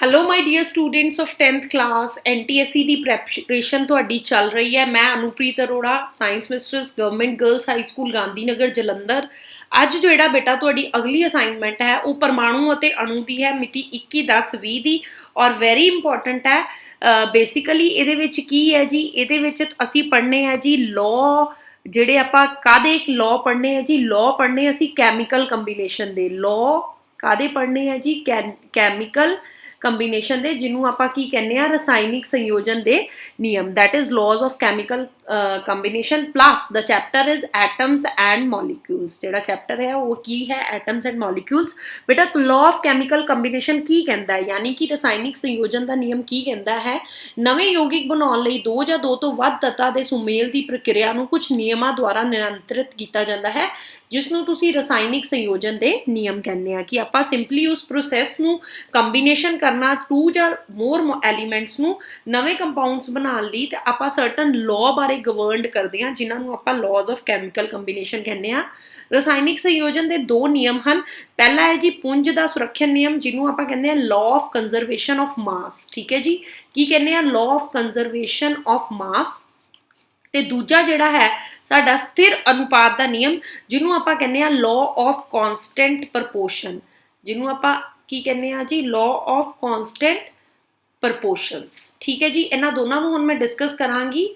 Hello my dear students of 10th class NTSC की preparation तुहाडी चल रही है। मैं Anupreet Arora science mistress government girls high school Gandhinagar Jalandhar. अज जो बेटा तुहाडी अगली असाइनमेंट है वो परमाणु और अणु की है मिति 21/10/20 की और वेरी इंपॉर्टेंट है। बेसिकली ये है जी, ये असी पढ़ने हैं जी लॉ ਜਿਹੜੇ ਆਪਾਂ ਕਾਦੇ लॉ पढ़ने हैं जी, लॉ पढ़ने ਅਸੀਂ कैमिकल कंबीनेशन दे। लॉ कादे पढ़ने हैं जी, कैमिकल कंबीनेशन दे, जिन्होंने आप की कहने हैं रसायनिक संयोजन दे नियम, that is laws of chemical combination. Plus the chapter is atoms and molecules. जो चैप्टर है वो की है एटम्स एंड मॉलिक्यूल्स। बेटा लॉ ऑफ कैमिकल कंबीनेशन की कहता है, यानी कि रसायनिक संयोजन का नियम की कहता है, नवे यौगिक बनाने लई दो या दो तो वध तत्तां दे सुमेल की प्रक्रिया नूं कुछ नियमां द्वारा नियंत्रित किया जाता है, जिसनूं तुसीं रसायनिक संयोजन दे नियम कहने आ। कि आपां सिंपली उस प्रोसैस नूं कंबीनेशन करना टू या मोर एलीमेंट्स नूं नवे कंपाउंड्स बनाने लई ते आपां सर्टन लॉ बारे गवर्नड करदे हां, जिन्हां नूं आपां लॉज ऑफ कैमिकल कंबीनेशन कहने आ। रसायनिक संयोजन के दो नियम हैं। पहला है जी पुंज का सुरक्षण नियम, जिन्होंने आप कहते हैं law of conservation of mass. ठीक है जी, की कहने हैं law of conservation of mass. ते दूजा जिहड़ा है साडा स्थिर अनुपात का नियम, जिन्हों आप कहने हैं लॉ ऑफ कॉन्सटेंट प्रपोर्शन। जिन्हों आप की कहने हैं जी लॉ ऑफ कॉन्सटेंट प्रपोर्शनस। ठीक है जी, इन्हां दोनों नूं हुण मैं डिस्कस करांगी।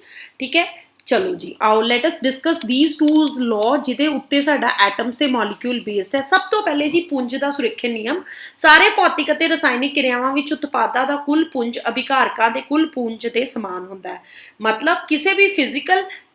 ठीक है, चलो जी आओ let us discuss these two law जिहदे उत्ते साडा एटम्स ते मॉलिक्यूल बेस्ड है। सब तो पहले जी पुंज का सुरक्षण नियम। सारे भौतिक ਅਤੇ रसायनिक क्रियावां विच उत्पादां दा कुल पुंज अभिकारकां दे कुल पुंज दे समान हुंदा है। मतलब किसी भी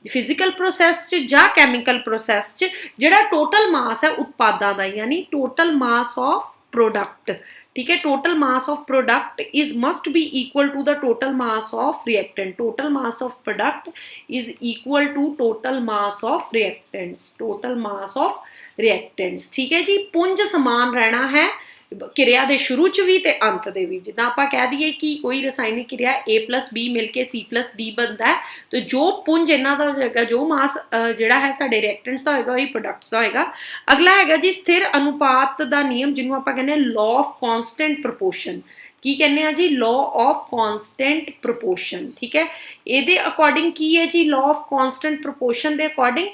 फिजिकल प्रोसैस च जां कैमिकल प्रोसैस च जिहड़ा टोटल मास है उत्पादां दा, यानी टोटल मास ऑफ प्रोडक्ट। ठीक है, total mass of product is must be equal to the total mass of reactant. Total mass of product is equal to total mass of reactants. Total mass of reactants. ठीक है जी, पुंज समान रहना है क्रिया के शुरू च भी ते अंत दे भी। जिद्दां आपां कह दईए कि कोई रसायनिक क्रिया A+B मिल के C+D बनता है, तो जो पुंज इन्हां दा होएगा, जो मास जिहड़ा है साडे रिएक्टेंट्स दा होएगा वही प्रोडक्ट्स दा होएगा। अगला हैगा जी स्थिर अनुपात दा नियम, जिन्हों आपां कहने लॉ ऑफ कॉन्सटेंट प्रपोर्शन। की कहने हैं जी लॉ ऑफ कॉन्सटेंट प्रपोर्शन। ठीक है, ये अकॉर्डिंग की है जी लॉ ऑफ कॉन्सटेंट प्रपोर्शन के अकॉर्डिंग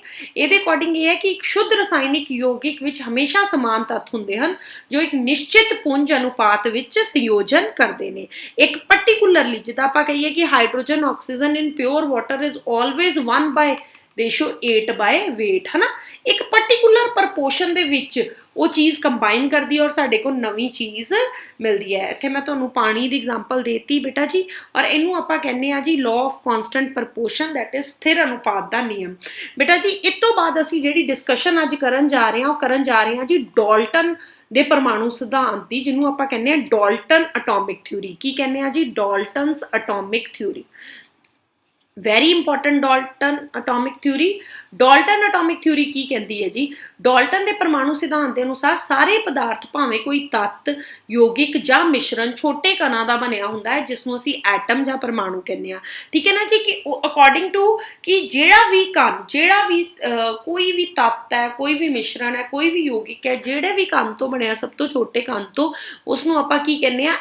ये है कि एक शुद्ध रसायनिक यौगिक विच हमेशा समान तत्व हुंदे हन, जो एक निश्चित पुंज अनुपात विच संयोजन करते हैं। एक पर्टिकुलरली जिद्दां आपां कहिए कि hydrogen oxygen in pure water is always 1/8 है ना। एक पर्टिकुलर प्रपोर्शन दे विच वो चीज़ कंबाइन करती है और साडे को नवी चीज़ मिलती है। इत्थे मैं तुहानूं पानी की एग्जाम्पल देती बेटा जी, और इनू आपां कहने आ जी law of constant proportion, that is स्थिर अनुपात का नियम। बेटा जी इस तो बाद असीं जिहड़ी डिस्कशन अज करन जा रहे हैं जी डाल्टन दे परमाणु सिद्धांत की, जिन्होंने आपां कहने डाल्टन अटोमिक थ्योरी। की कहने जी Dalton's atomic theory. Very important Dalton atomic theory. Dalton atomic theory की कहती है जी, डाल्टन के परमाणु सिद्धांत के अनुसार सारे पदार्थ भावें कोई तत्त यौगिक या मिश्रण छोटे कणां का बनिया हुंदा है, जिसनूं असीं एटम या परमाणु कहने आ। ठीक है ना जी, कि अकॉर्डिंग टू कि जिहड़ा भी कण, जिहड़ा भी कोई भी तत्त है, कोई भी मिश्रण है, कोई भी यौगिक है, जिहड़े भी कण तो बनिया सब तो छोटे कण तो उसनूं आपां की कहने आ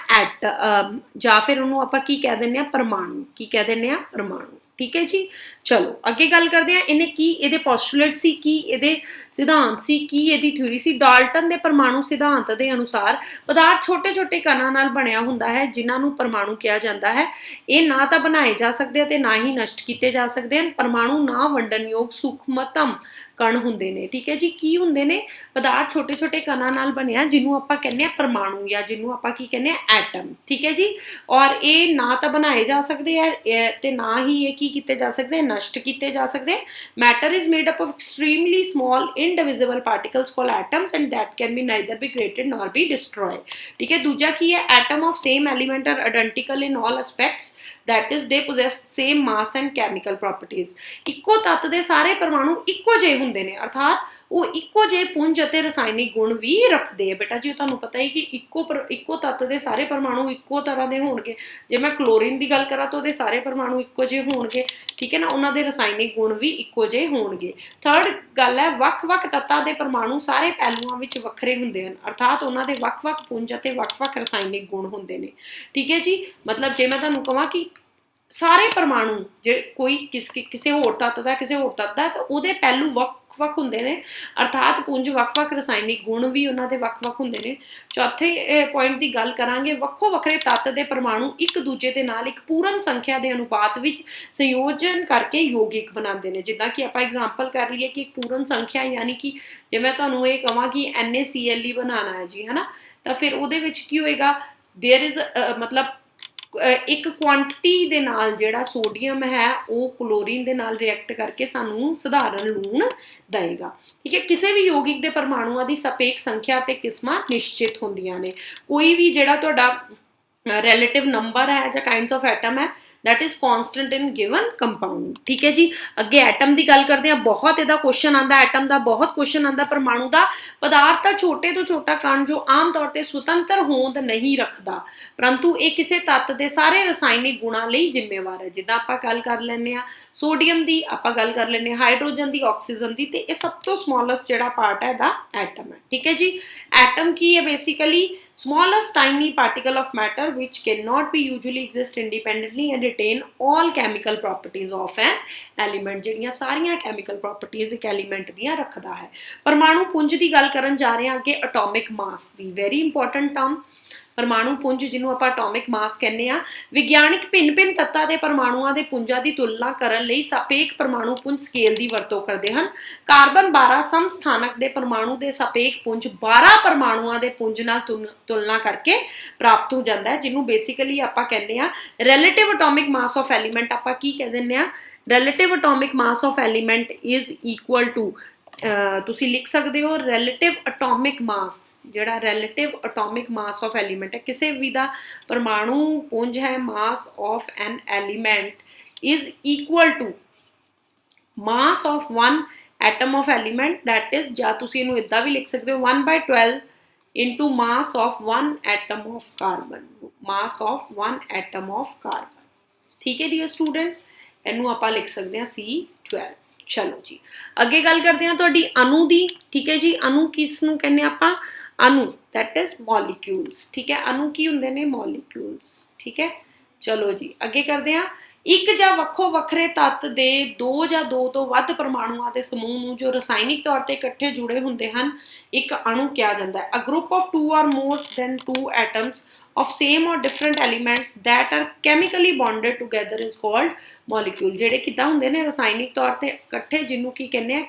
या फिर उहनूं आपां की कह दिंदे आ परमाणु। की कह दिंदे आ परमाणु। ठीक है जी, चलो अगे गल करते हैं इन्हें की इहदे पोस्टुलेट सी, की इहदे सिद्धांत सी, की इहदी थ्योरी सी। डाल्टन के परमाणु सिद्धांत के अनुसार पदार्थ छोटे छोटे कणां नाल बनिया हुंदा है, जिन्हां नूं परमाणु कहा जाता है। ये ना तो बनाए जा सकते ते ना ही नष्ट किए जा सकते हैं। परमाणु ना वंडनयोग सूक्ष्मतम कण हुंदे ने। ठीक है जी, की हुंदे ने पदार्थ छोटे छोटे कणां नाल बनिया, जिन्हों आपां कहने परमाणु या जिन्हों आपां की कहने एटम। ठीक है जी, और ये ना तो बनाए जा सकते हैं ते ना ही ये की किए जा सकते हैं, नष्ट किए जा सकते हैं। Matter is made up of extremely small indivisible particles called atoms and that can be neither be created nor be destroyed. ठीक है, दूजा की है atom of same element are identical in all aspects, that is they possess same mass and chemical properties. इक्को तत्त दे सारे परमाणु इक्को जे हुंदे ने, अर्थात ਉਹ ਇੱਕੋ ਜਿਹੇ ਪੁੰਜ ਅਤੇ ਰਸਾਇਣਿਕ ਗੁਣ ਵੀ ਰੱਖਦੇ ਆ ਬੇਟਾ ਜੀ। ਤੁਹਾਨੂੰ ਪਤਾ ਹੀ ਕਿ ਇੱਕੋ ਤੱਤ ਦੇ ਸਾਰੇ ਪਰਮਾਣੂ ਇੱਕੋ ਤਰ੍ਹਾਂ ਦੇ ਹੋਣਗੇ। ਜੇ ਮੈਂ ਕਲੋਰੀਨ ਦੀ ਗੱਲ ਕਰਾਂ ਤਾਂ ਉਹਦੇ ਸਾਰੇ ਪਰਮਾਣੂ ਇੱਕੋ ਜਿਹੇ ਹੋਣਗੇ, ਠੀਕ ਹੈ ਨਾ, ਉਹਨਾਂ ਦੇ ਰਸਾਇਣਿਕ ਗੁਣ ਵੀ ਇੱਕੋ ਜਿਹੇ ਹੋਣਗੇ। ਥਰਡ ਗੱਲ ਹੈ, ਵੱਖ-ਵੱਖ ਤੱਤਾਂ ਦੇ ਪਰਮਾਣੂ ਸਾਰੇ ਪਹਿਲੂਆਂ ਵਿੱਚ ਵੱਖਰੇ ਹੁੰਦੇ ਹਨ, ਅਰਥਾਤ ਉਹਨਾਂ ਦੇ ਵੱਖ-ਵੱਖ ਪੁੰਜ ਅਤੇ ਵੱਖ-ਵੱਖ ਰਸਾਇਣਿਕ ਗੁਣ ਹੁੰਦੇ ਨੇ, ਠੀਕ ਹੈ ਜੀ। ਮਤਲਬ ਜੇ ਮੈਂ ਤੁਹਾਨੂੰ ਕਹਾਂ ਕਿ ਸਾਰੇ ਪਰਮਾਣੂ ਜੇ ਕੋਈ ਕਿਸੇ ਹੋਰ ਤੱਤ ਦਾ ਕਿਸੇ ਹੋਰ ਤੱਤ ਦਾ, ਤਾਂ ਉਹਦੇ ਪਹਿਲੂ ਵੱਖ-ਵੱਖ ਹੁੰਦੇ ਨੇ, ਅਰਥਾਤ ਪੁੰਜ ਵੱਖ-ਵੱਖ ਰਸਾਇਣਿਕ ਗੁਣ ਵੀ ਉਹਨਾਂ ਦੇ ਵੱਖ-ਵੱਖ ਹੁੰਦੇ ਨੇ। ਚੌਥੇ ਪੁਆਇੰਟ ਦੀ ਗੱਲ ਕਰਾਂਗੇ, ਵੱਖੋ ਵੱਖਰੇ ਤੱਤ ਦੇ ਪਰਮਾਣੂ ਇੱਕ ਦੂਜੇ ਦੇ ਨਾਲ ਇੱਕ ਪੂਰਨ ਸੰਖਿਆ ਦੇ ਅਨੁਪਾਤ ਵਿੱਚ ਸੰਯੋਜਨ ਕਰਕੇ ਯੋਗਿਕ ਬਣਾਉਂਦੇ ਨੇ। ਜਿੱਦਾਂ ਕਿ ਆਪਾਂ ਐਗਜ਼ਾਮਪਲ ਕਰ ਲਈਏ ਕਿ ਪੂਰਨ ਸੰਖਿਆ, ਯਾਨੀ ਕਿ ਜੇ ਮੈਂ ਤੁਹਾਨੂੰ ਇਹ ਕਹਾਂ ਕਿ NaCl ਬਣਾਉਣਾ ਹੈ ਜੀ, ਹੈ ਨਾ, ਤਾਂ ਫਿਰ ਉਹਦੇ ਵਿੱਚ ਕੀ ਹੋਏਗਾ, ਦੇयर इज ਮਤਲਬ ਇੱਕ ਕੁਆਂਟਿਟੀ ਦੇ ਨਾਲ ਜਿਹੜਾ ਸੋਡੀਅਮ ਹੈ ਉਹ ਕਲੋਰੀਨ ਦੇ ਨਾਲ ਰਿਐਕਟ ਕਰਕੇ ਸਾਨੂੰ ਸਧਾਰਨ ਲੂਣ ਦੇਗਾ, ਠੀਕ ਹੈ। ਕਿਸੇ ਵੀ ਯੌਗਿਕ ਦੇ ਪਰਮਾਣੂਆਂ ਦੀ ਸਾਪੇਖ ਸੰਖਿਆ ਤੇ ਕਿਸਮਾਂ ਨਿਸ਼ਚਿਤ ਹੁੰਦੀਆਂ ਨੇ। ਕੋਈ ਵੀ ਜਿਹੜਾ ਤੁਹਾਡਾ ਰਿਲੇਟਿਵ ਨੰਬਰ ਹੈ ਜਾਂ ਕਾइंड ऑफ एटम है that is constant in given compound, ठीक है जी। अगे एटम की गल करते हैं, बहुत इहदा क्वेश्चन आता एटम का, बहुत क्वेश्चन आता परमाणु का। पदार्थ का छोटे तो छोटा कण जो आम तौर पर सुतंत्र होंद नहीं रखता, परंतु ये किसी तत्त के सारे रसायनिक गुणों लई जिम्मेवार है। जिद्दां आपां गल कर लैंदे आ सोडियम की, आपां गल कर लैंदे हाइड्रोजन की, ऑक्सीजन की, तो यह सब तो स्मॉलेस्ट जिहड़ा पार्ट है इहदा एटम है, ठीक है जी। एटम की है basically smallest tiny particle of matter which cannot be usually exist independently and retain all chemical properties of an element। ਜਿਹੜੀਆਂ ਸਾਰੀਆਂ chemical properties ਇੱਕ element ਦੀਆਂ ਰੱਖਦਾ ਹੈ। ਪਰਮਾਣੂ ਪੁੰਜ ਦੀ ਗੱਲ ਕਰਨ ਜਾ ਰਹੇ ਹਾਂ ਅੱਗੇ, atomic mass ਦੀ, very important term। ਪਰਮਾਣੂ ਪੁੰਜ ਜਿਹਨੂੰ ਆਪਾਂ ਐਟੋਮਿਕ ਮਾਸ ਕਹਿੰਦੇ ਆ, ਵਿਗਿਆਨਿਕ ਭਿੰਨ-ਭਿੰਨ ਤੱਤਾਂ ਦੇ ਪਰਮਾਣੂਆਂ ਦੇ ਪੁੰਜਾਂ ਦੀ ਤੁਲਨਾ ਕਰਨ ਲਈ ਸਾਪੇਖ ਪਰਮਾਣੂ ਪੁੰਜ ਸਕੇਲ ਦੀ ਵਰਤੋਂ ਕਰਦੇ ਹਨ। ਕਾਰਬਨ 12 ਸਮਸਥਾਨਕ ਦੇ ਪਰਮਾਣੂ ਦੇ ਸਾਪੇਖ ਪੁੰਜ 12 ਪਰਮਾਣੂਆਂ ਦੇ ਪੁੰਜ ਨਾਲ ਤੁਲਨਾ ਕਰਕੇ ਪ੍ਰਾਪਤ ਹੋ ਜਾਂਦਾ ਹੈ, ਜਿਹਨੂੰ ਬੇਸਿਕਲੀ ਆਪਾਂ ਕਹਿੰਦੇ ਆ relative atomic mass of element. ਆਪਾਂ ਕੀ ਕਹਿ ਦਿੰਦੇ ਆ, relative atomic mass of element is equal to, ਤੁਸੀਂ ਲਿਖ ਸਕਦੇ ਹੋ ਰਿਲੇਟਿਵ ਐਟੋਮਿਕ ਮਾਸ, ਜਿਹੜਾ relative atomic mass of element ਹੈ ਕਿਸੇ ਵੀ ਦਾ ਪਰਮਾਣੂ ਪੁੰਜ ਹੈ, mass of an element is equal to mass of one atom of element, that is, ਜਾਂ ਤੁਸੀਂ ਇਹਨੂੰ ਇਦਾਂ ਵੀ ਲਿਖ ਸਕਦੇ ਹੋ 1/12 into mass of one atom of carbon, mass of one atom of carbon, ठीक है डियर स्टूडेंट्स। ਇਹਨੂੰ ਆਪਾਂ ਲਿਖ ਸਕਦੇ ਹਾਂ C12। ਚਲੋ ਜੀ ਅੱਗੇ ਗੱਲ ਕਰਦੇ ਹਾਂ ਤੁਹਾਡੀ ਅਣੂ ਦੀ, ਠੀਕ ਹੈ ਜੀ। ਅਣੂ ਕਿਸ ਨੂੰ ਕਹਿੰਦੇ ਆਪਾਂ, ਅਣੂ that is molecules, ਠੀਕ ਹੈ। ਅਣੂ ਕੀ ਹੁੰਦੇ ਨੇ, molecules, ਠੀਕ ਹੈ। ਚਲੋ ਜੀ ਅੱਗੇ ਕਰਦੇ ਹਾਂ, ਇੱਕ ਜਾਂ ਵੱਖੋ ਵੱਖਰੇ ਤੱਤ ਦੇ ਦੋ ਜਾਂ ਦੋ ਤੋਂ ਵੱਧ ਪਰਮਾਣੂਆਂ ਦੇ ਸਮੂਹ ਨੂੰ ਜੋ ਰਸਾਇਣਿਕ ਤੌਰ ਤੇ ਇਕੱਠੇ ਜੁੜੇ ਹੁੰਦੇ ਹਨ ਇੱਕ ਅਣੂ ਕਿਹਾ ਜਾਂਦਾ ਹੈ। A group of two or more than two atoms of same or different elements that are chemically bonded together is called molecule। ਜਿਹੜੇ ਕਿੱਦਾਂ ਹੁੰਦੇ ਨੇ ਰਸਾਇਣਿਕ ਤੌਰ ਤੇ ਇਕੱਠੇ, ਜਿਹਨੂੰ ਕੀ ਕਹਿੰਦੇ ਆ,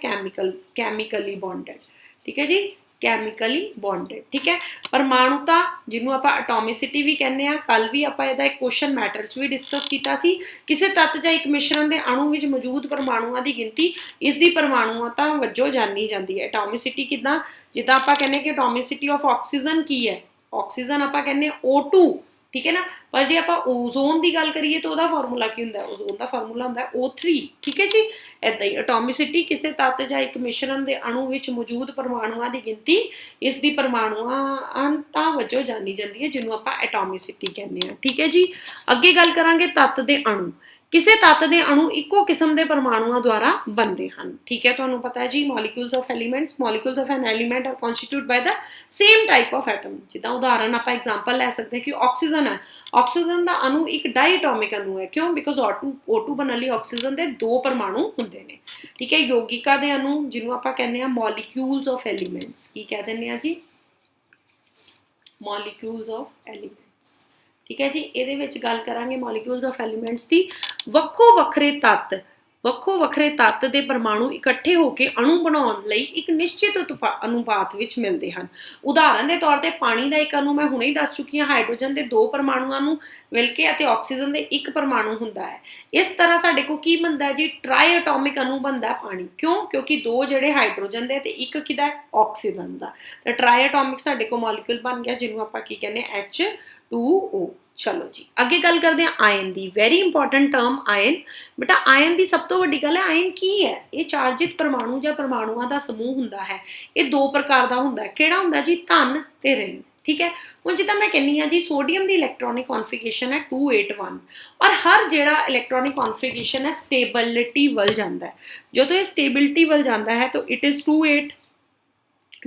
chemically bonded, ਠੀਕ ਹੈ ਜੀ, ਕੈਮੀਕਲੀ ਬੌਂਡਡ, ਠੀਕ ਹੈ। ਪਰਮਾਣੁਤਾ ਜਿਹਨੂੰ ਆਪਾਂ ਐਟੋਮਿਸਿਟੀ ਵੀ ਕਹਿੰਦੇ ਆ, ਕੱਲ ਵੀ ਆਪਾਂ ਇਹਦਾ ਇੱਕ ਕੁਐਸਚਨ ਮੈਟਰ 'ਚ ਵੀ ਡਿਸਕਸ ਕੀਤਾ ਸੀ। ਕਿਸੇ ਤੱਤ ਜਾਂ ਇੱਕ ਮਿਸ਼ਰਣ ਦੇ ਅਣੂ ਵਿੱਚ ਮੌਜੂਦ ਪਰਮਾਣੂਆਂ ਦੀ ਗਿਣਤੀ ਇਸ ਦੀ ਪਰਮਾਣੁਤਾ ਵਜੋਂ ਜਾਣੀ ਜਾਂਦੀ ਹੈ। ਐਟੋਮਿਸਿਟੀ ਕਿੱਦਾਂ, ਜਿੱਦਾਂ ਆਪਾਂ ਕਹਿੰਦੇ ਕਿ ਐਟੋਮਿਸਿਟੀ ਆਫ ਆਕਸੀਜਨ ਕੀ ਹੈ, ਆਕਸੀਜਨ ਆਪਾਂ ਕਹਿੰਦੇ O2, ਠੀਕ ਹੈ ਨਾ। ਪਰ ਜੇ ਆਪਾਂ ਓਜ਼ੋਨ ਦੀ ਗੱਲ ਕਰੀਏ ਤਾਂ ਉਹਦਾ ਫਾਰਮੂਲਾ ਕੀ ਹੁੰਦਾ, ਓਜ਼ੋਨ ਦਾ ਫਾਰਮੂਲਾ ਹੁੰਦਾ O3, ਠੀਕ ਹੈ ਜੀ। ਇੱਦਾਂ ਹੀ ਐਟੋਮਿਸਿਟੀ ਕਿਸੇ ਤੱਤ ਜਾਂ ਇੱਕ ਮਿਸ਼ਰਣ ਦੇ ਅਣੂ ਵਿੱਚ ਮੌਜੂਦ ਪਰਮਾਣੂਆਂ ਦੀ ਗਿਣਤੀ ਇਸ ਦੀ ਪਰਮਾਣੂਤਾ ਵਜੋਂ ਜਾਣੀ ਜਾਂਦੀ ਹੈ, ਜਿਹਨੂੰ ਆਪਾਂ ਐਟੋਮਿਸਿਟੀ ਕਹਿੰਦੇ ਹਾਂ, ਠੀਕ ਹੈ ਜੀ। ਅੱਗੇ ਗੱਲ ਕਰਾਂਗੇ ਤੱਤ ਦੇ ਅਣੂ। ਕਿਸੇ ਤੱਤ ਦੇ ਅਣੂ ਇੱਕੋ ਕਿਸਮ ਦੇ ਪਰਮਾਣੂਆਂ ਦੁਆਰਾ ਬਣਦੇ ਹਨ, ਠੀਕ ਹੈ। ਤੁਹਾਨੂੰ ਪਤਾ ਹੈ ਜੀ molecules of elements, molecules of an element are constitute by the same type of atom. ਜਿੱਦਾਂ ਉਦਾਹਰਨ ਆਪਾਂ ਐਗਜ਼ਾਮਪਲ ਲੈ ਸਕਦੇ ਹਾਂ ਕਿ ਆਕਸੀਜਨ ਹੈ, ਆਕਸੀਜਨ ਦਾ ਅਣੂ ਇੱਕ ਡਾਇਐਟੋਮਿਕ ਅਣੂ ਹੈ, ਕਿਉਂ, ਬਿਕੋਜ਼ O2 ਬਣਨ ਲਈ ਆਕਸੀਜਨ ਦੇ ਦੋ ਪਰਮਾਣੂ ਹੁੰਦੇ ਨੇ, ਠੀਕ ਹੈ। ਯੌਗਿਕਾਂ ਦੇ ਅਣੂ ਜਿਹਨੂੰ ਆਪਾਂ ਕਹਿੰਦੇ ਹਾਂ ਮੋਲੀਕਿਊਲਸ ਆਫ ਐਲੀਮੈਂਟਸ, ਕੀ ਕਹਿ ਦਿੰਦੇ ਆ ਜੀ, ਮੋਲੀਕਿਊਲਸ ਆਫ ਐਲੀਮੈਂਟਸ, ਠੀਕ ਹੈ ਜੀ। ਇਹਦੇ ਵਿੱਚ ਗੱਲ ਕਰਾਂਗੇ ਮੋਲੀਕਿਊਲਸ ਆਫ ਐਲੀਮੈਂਟਸ ਦੀ। ਵੱਖੋ ਵੱਖਰੇ ਤੱਤ ਦੇ ਪਰਮਾਣੂ ਇਕੱਠੇ ਹੋ ਕੇ ਅਣੂ ਬਣਾਉਣ ਲਈ ਇੱਕ ਨਿਸ਼ਚਿਤ ਅਨੁਪਾਤ ਵਿੱਚ ਮਿਲਦੇ ਹਨ। ਉਦਾਹਰਨ ਦੇ ਤੌਰ ਤੇ ਪਾਣੀ ਦਾ ਇੱਕ ਅਣੂ ਮੈਂ ਹੁਣੇ ਹੀ ਦੱਸ ਚੁੱਕੀ ਹਾਂ, ਹਾਈਡਰੋਜਨ ਦੇ ਦੋ ਪਰਮਾਣੂਆਂ ਨੂੰ ਮਿਲ ਕੇ ਅਤੇ ਆਕਸੀਜਨ ਦੇ ਇੱਕ ਪਰਮਾਣੂ ਹੁੰਦਾ ਹੈ। ਇਸ ਤਰ੍ਹਾਂ ਸਾਡੇ ਕੋਲ ਕੀ ਬਣਦਾ ਹੈ ਜੀ, ਟਰਾਈ ਐਟੋਮਿਕ ਅਣੂ ਬਣਦਾ ਪਾਣੀ, ਕਿਉਂ, ਕਿਉਂਕਿ ਦੋ ਜਿਹੜੇ ਹਾਈਡਰੋਜਨ ਦੇ ਤੇ ਇੱਕ ਕਿਹਦਾ, ਆਕਸੀਜਨ ਦਾ। ਤਾਂ ਟਰਾਈ ਐਟੋਮਿਕ ਸਾਡੇ ਕੋਲ ਮੋਲੀਕਿਊਲ ਬਣ ਗਿਆ, ਜਿਹਨੂੰ ਆਪਾਂ ਕੀ ਕਹਿੰਦੇ H2O, चलो जी अगे गल करते हैं आयन की। Very important term ion. बेटा आयन की सब तो वड्डी गल है आयन की है, ये चार्जित परमाणु या परमाणुओं का समूह हुंदा है। ये दो प्रकार का हुंदा है, किहड़ा हुंदा जी, धन ते ऋण। ठीक है, हुण जिद्दां मैं कहनी हाँ जी सोडियम की इलैक्ट्रॉनिक कॉन्फिगरेशन है 281 और हर जिहड़ा इलैक्ट्रॉनिक कॉन्फिगरेशन है स्टेबिलिटी वल जांदा है। जदों ये स्टेबिलिटी वल जांदा है तो इट इज़ 28।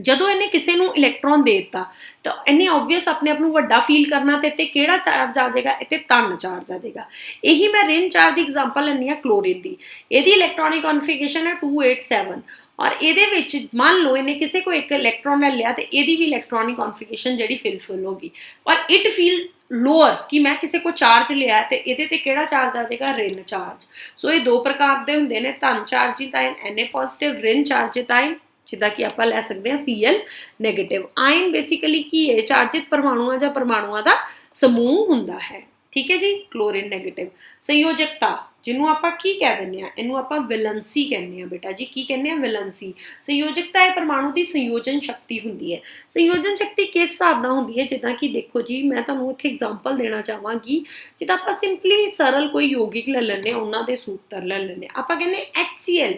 ਜਦੋਂ ਇਹਨੇ ਕਿਸੇ ਨੂੰ ਇਲੈਕਟ੍ਰੋਨ ਦੇ ਦਿੱਤਾ ਤਾਂ ਇਹਨੇ ਓਬਵੀਅਸ ਆਪਣੇ ਆਪ ਨੂੰ ਵੱਡਾ ਫੀਲ ਕਰਨਾ ਤੇ ਇੱਥੇ ਕਿਹੜਾ ਚਾਰਜ ਆ ਜਾਏਗਾ, ਇੱਥੇ ਧਨ ਚਾਰਜ ਆ ਜਾਏਗਾ। ਇਹੀ ਮੈਂ ਰਿਨ ਚਾਰਜ ਦੀ ਐਗਜ਼ਾਮਪਲ ਲੈਂਦੀ ਹਾਂ ਕਲੋਰੀਨ ਦੀ। ਇਹਦੀ ਇਲੈਕਟ੍ਰੋਨਿਕ ਕਨਫਿਗਰੇਸ਼ਨ ਹੈ 287 ਔਰ ਇਹਦੇ ਵਿੱਚ ਮੰਨ ਲਓ ਇਹਨੇ ਕਿਸੇ ਕੋ ਇੱਕ ਇਲੈਕਟ੍ਰੋਨ ਲੈ ਲਿਆ ਤੇ ਇਹਦੀ ਵੀ ਇਲੈਕਟ੍ਰੋਨਿਕ ਕਨਫਿਗਰੇਸ਼ਨ ਜਿਹੜੀ ਫਿਲ ਹੋ ਗਈ ਔਰ ਇਟ ਫੀਲ ਲੋਅਰ ਕਿ मैं किसी को चार्ज लिया तो ये किहड़ा चार्ज आ जाएगा, ऋण चार्ज। सो ये दो प्रकार के होंगे ने, धन चार्जित आयन Na पॉजिटिव, ऋण चार्जित आयन जिदा कि आप लै सकते हैं Cl नैगेटिव। आयन बेसिकली की है चार्जित परमाणुओं या परमाणुओं का समूह हुंदा है। ठीक है जी, क्लोरीन नैगेटिव। संयोजकता जिन्हों आप की कह दें, इनू आप वैलेंसी कहने बेटा जी, की कहने वैलेंसी। संयोजकता है परमाणु की संयोजन शक्ति होंगी है। संयोजन शक्ति किस हिसाब नाल होंदी है, जिदा कि देखो जी मैं तुहानूं इत्थे एग्जाम्पल देना चाहांगी। जिदा आप सिंपली सरल कोई यौगिक ले लैंदे उन्हां दे सूत्र ले लैंदे, आप कहने HCl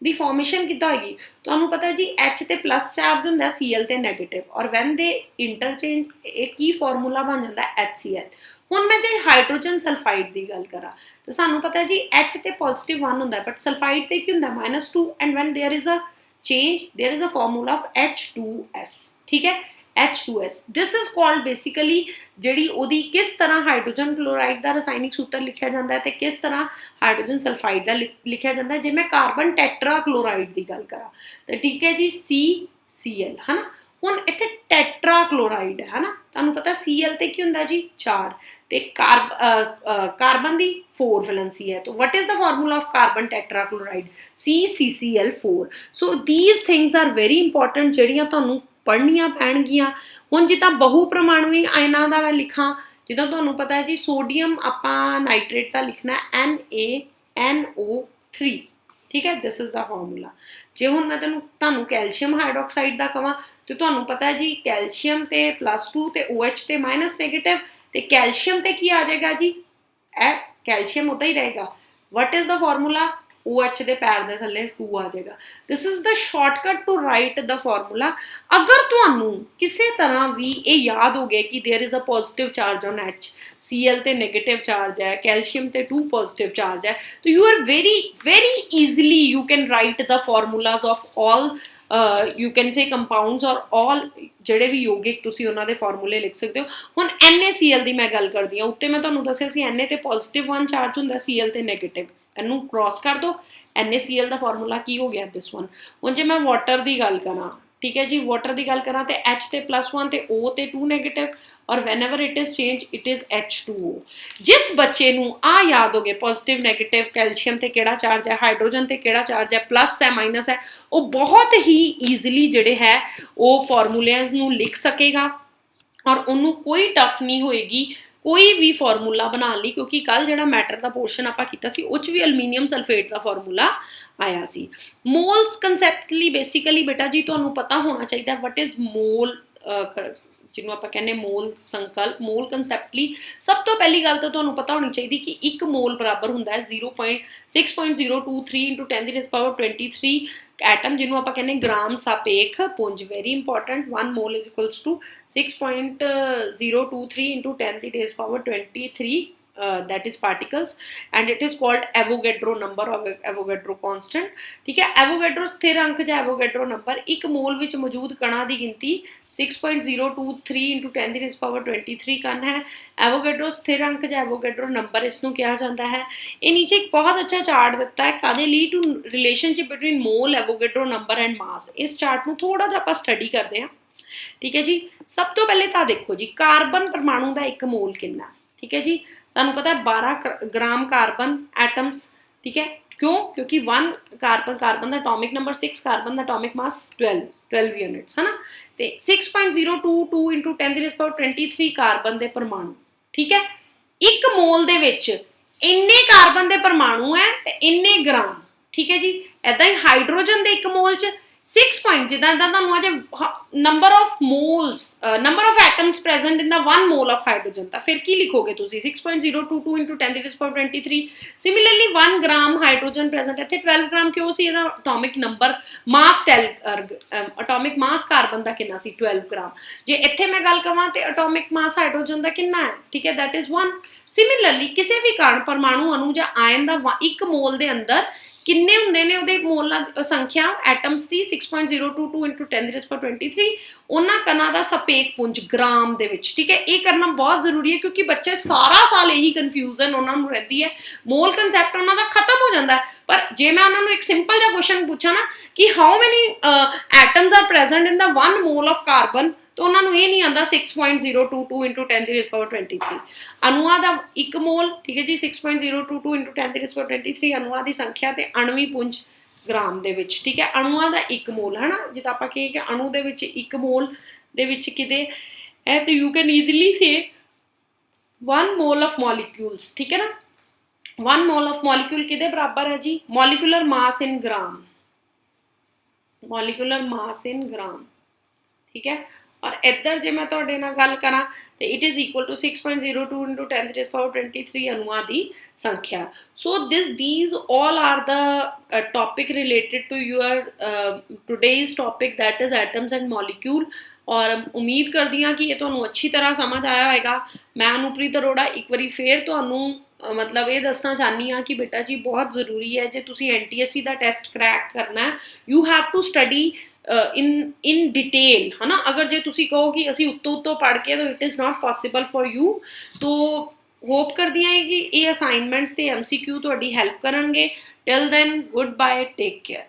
दी फॉर्मेशन किद्दां होएगी, तुहानूं पता जी H ते प्लस चार्ज हुंदा, Cl ते नैगेटिव और वैन दे इंटरचेंज एक की फॉर्मूला बन जाता HCl। हुण मैं जे हाइड्रोजन सल्फाइड की गल करा तो सानू पता है जी H ते पॉजिटिव 1 होंदा बट सल्फाइड ते की हुंदा -2 and when there is a change there is a formula of H2S। ठीक है, H2S this is called basically जिहड़ी ओदी किस तरह हाइड्रोजन क्लोराइड का रसायनिक सूत्र लिखा जाता है तो किस तरह हाइड्रोजन सल्फाइड का लिखा जाता है। जे मैं कार्बन टैट्रा क्लोराइड की गल करा तो ठीक है जी CCl है ना। हुण इत्थे टैट्रा क्लोराइड है ना, तुहानूं पता Cl ते की हुंदा जी 4 ते कार्बन की 4 वैलेंसी है। तो what is the formula of carbon tetrachloride, CCCl4। So these things are very important जिहड़ियां तुहानूं पढ़नियां पैणगियां। हुण जिद्दां बहु परमाणुई आयनां दा मैं लिखां, जिद्दां तुहानूं पता है जी सोडियम आपां नाइट्रेट का लिखना है NaNO3। ठीक है, दिस इज़ द फॉर्मूला। जे हुण मैं तुहानूं कैल्शियम हाइड्रोक्साइड का कहां तो तुहानूं पता है जी कैल्शियम ते +2 ते OH ते माइनस नैगेटिव ते कैल्शियम ते की आ जाएगा जी, कैल्शियम उदा ही रहेगा। What is the formula, OH दे पैर दे थल्ले 2 आ जाएगा। This is the shortcut to write the formula. अगर तुहानूं किसी तरह भी ये याद हो गया कि there is a positive charge on H, Cl ते नेगेटिव चार्ज है, कैल्शियम ते 2 पॉजिटिव चार्ज है, तो you are very easily you can write the formulas of all you can say compounds और ऑल ਜਿਹੜੇ भी यौगिक ਤੁਸੀਂ ਉਹਨਾਂ ਦੇ ਫਾਰਮੂਲੇ ਲਿਖ ਸਕਦੇ ਹੋ। ਹੁਣ NaCl ਦੀ ਮੈਂ ਗੱਲ ਕਰਦੀ ਹਾਂ, ਉੱਤੇ ਮੈਂ ਤੁਹਾਨੂੰ ਦੱਸਿਆ ਸੀ Na ਤੇ ਪੋਜ਼ਿਟਿਵ 1 ਚਾਰਜ ਹੁੰਦਾ, Cl ਤੇ ਨੈਗੇਟਿਵ। ਇਹਨੂੰ ਕ੍ਰਾਸ ਕਰ ਦੋ, NaCl ਦਾ ਫਾਰਮੂਲਾ ਕੀ ਹੋ ਗਿਆ ਦਿਸ ਵਨ। ਹੁਣ ਜੇ ਮੈਂ ਵਾਟਰ ਦੀ ਗੱਲ ਕਰਾਂ, ठीक है जी, वाटर की गल करा तो H ते +1 ते O ते 2 नैगेटिव और whenever it is change it is H2O। जिस बच्चे नूं आ याद हो गए पॉजिटिव नैगेटिव कैल्शियम ते केड़ा चार्ज है, हाइड्रोजन ते केड़ा चार्ज है, प्लस है माइनस है, वो बहुत ही ईजिली जिहड़े है वो फॉर्मूलेज नूं लिख सकेगा और उन्होंने कोई टफ नहीं होएगी कोई भी फॉर्मूला बना ली, क्योंकि कल जो मैटर का पोर्शन आप किया उस भी अलमीनीयम सल्फेट का फॉर्मूला आया सी। मोल्स कंसैप्टली बेसिकली बेटा जी तुहानूं पता होना चाहिए वट इज़ मोल, जिन्होंने आप कहने मोल संकल्प। मोल कंसैप्टली सब तो पहली गल तो तुहानूं पता होनी चाहिए कि एक मोल बराबर हुंदा है 0.6023 × 10⁻23 एटम, जिन्होंने आप कहने ग्राम सापेख पुंज। Very important, 1 mole is equals to 6.023 × 10⁻23 that is particles and it is called Avogadro number or Avogadro constant। ठीक है, एवोगैड्रो स्थिर अंक या एवोगैड्रो नंबर। एक मोल विच मौजूद कणां दी गिनती 6.023 × 10⁻23 कण है। एवोगैड्रो स्थिर अंक या एवोगैड्रो नंबर इसनूं कहा जाता है। ये नीचे एक बहुत अच्छा चार्ट दिता है कादे ली टू relationship between mole, Avogadro number and mass. इस चार्ट नूं थोड़ा जिहा आपां स्टडी करते हैं। ठीक है जी, सब तो पहले तो देखो जी कार्बन परमाणु का एक मोल कितना। ठीक है जी, तुहानूं पता है 12 ग्राम कार्बन एटम्स। ठीक है, क्यों, क्योंकि 1 कार्बन का एटॉमिक नंबर 6, कार्बन का एटॉमिक मास 12 यूनिट्स है ना। तो 6.022 × 10⁻23 कार्बन के परमाणु। ठीक है, एक मोल दे विच इन्ने कार्बन के परमाणु है तो इन्ने ग्राम। ठीक है जी, ऐदा ही हाइड्रोजन के एक मोल च 6 point ਜਿੱਦਾਂ ਇਦਾਂ ਤੁਹਾਨੂੰ ਅਜੇ number of moles number of atoms present in the 1 mole of hydrogen ਤਾਂ ਫਿਰ ਕੀ ਲਿਖੋਗੇ ਤੁਸੀਂ 6.022 into 10 to the power 23 similarly 1 gram hydrogen present ਇੱਥੇ 12 ਗ੍ਰਾਮ ਕਿਉਂ ਸੀ ਇਹਦਾ ਐਟੋਮਿਕ ਨੰਬਰ ਮਾਸ ਐਟੋਮਿਕ ਮਾਸ ਕਾਰਬਨ ਦਾ ਕਿੰਨਾ ਸੀ 12 ਗ੍ਰਾਮ ਜੇ ਇੱਥੇ ਮੈਂ ਗੱਲ ਕਰਾਂ ਤੇ ਐਟੋਮਿਕ ਮਾਸ ਹਾਈਡਰੋਜਨ ਦਾ ਕਿੰਨਾ ਹੈ ਠੀਕ ਹੈ that is 1 ਸਿਮਿਲਰਲੀ ਕਿਸੇ ਵੀ ਕਾਰਨ ਪਰਮਾਣੂ ਅਣੂ ਜਾਂ ਆਇਨ ਦਾ 1 ਮੋਲ ਦੇ ਅੰਦਰ ਕਿੰਨੇ ਹੁੰਦੇ ਨੇ ਉਹਦੇ ਮੋਲਾਂ ਸੰਖਿਆ atoms the 6.022 into 10 to the power 23 ਉਹਨਾਂ ਕਣਾਂ ਦਾ ਸਪੇਕ ਪੁੰਜ ਗ੍ਰਾਮ ਦੇ ਵਿੱਚ ਠੀਕ ਹੈ ਇਹ ਕਰਨਾ ਬਹੁਤ ਜ਼ਰੂਰੀ ਹੈ ਕਿਉਂਕਿ ਬੱਚੇ ਸਾਰਾ ਸਾਲ ਇਹੀ ਕਨਫਿਊਜ਼ਨ ਉਹਨਾਂ ਨੂੰ ਰਹਿੰਦੀ ਹੈ ਮੋਲ ਕਨਸੈਪਟ ਉਹਨਾਂ ਦਾ ਖਤਮ ਹੋ ਜਾਂਦਾ ਪਰ ਜੇ ਮੈਂ ਉਹਨਾਂ ਨੂੰ ਇੱਕ ਸਿੰਪਲ ਜਿਹਾ ਕੁਐਸਚਨ ਪੁੱਛਾਂ ਨਾ ਕਿ how many atoms are present in the 1 mole of carbon ਤਾਂ ਉਹਨਾਂ ਨੂੰ ਇਹ ਨਹੀਂ ਆਉਂਦਾ 6.022 into 10 to the power 23 ਅਣੂਆਂ ਦਾ ਇੱਕ ਮੋਲ ਠੀਕ ਹੈ ਜੀ 6.022 into 10 to the power 23 ਅਣੂਆਂ ਦੀ ਸੰਖਿਆ ਤੇ ਅਣਵੀ ਪੁੰਜ ਗ੍ਰਾਮ ਦੇ ਵਿੱਚ ਠੀਕ ਹੈ ਅਣੂਆਂ ਦਾ ਇੱਕ ਮੋਲ ਹੈ ਨਾ ਜਿੱਦਾਂ ਆਪਾਂ ਕਹੀਏ ਕਿ ਅਣੂ ਦੇ ਵਿੱਚ ਇੱਕ ਮੋਲ ਦੇ ਵਿੱਚ ਕਿਤੇ ਹੈ ਤਾਂ you can easily say 1 mole of molecules ਠੀਕ ਹੈ ਨਾ 1 ਮੋਲ ਆਫ ਮੋਲੀਕਿਊਲ ਕਿਹਦੇ ਬਰਾਬਰ ਹੈ ਜੀ ਮੋਲੀਕੂਲਰ ਮਾਸ ਇਨ ਗ੍ਰਾਮ ਮੋਲੀਕੂਲਰ ਮਾਸ ਇਨ ਗ੍ਰਾਮ ਠੀਕ ਹੈ और इधर जे मैं तुहाडे नाल गल करा तो it is equal to 6.02 into 10 to the power 23 अणुओं की संख्या सो these all are the topic related to your today's topic that is atoms and molecule और उम्मीद करदी हाँ कि ये तुहानू अच्छी तरह समझ आया होएगा मैं अनुप्रीत अरोड़ा एक बारी फिर तुहानू मतलब ये दसना चाहनी हाँ कि बेटा जी बहुत जरूरी है जे तुसी NTSC का टेस्ट क्रैक करना है you have to study in detail है ना अगर जे तुसी कहो कि असी उत्तों पढ़ के तो it is not possible for you तो होप करदी हां कि ये असाइनमेंट्स ते MCQ तुहाडी हेल्प करनगे till then goodbye take care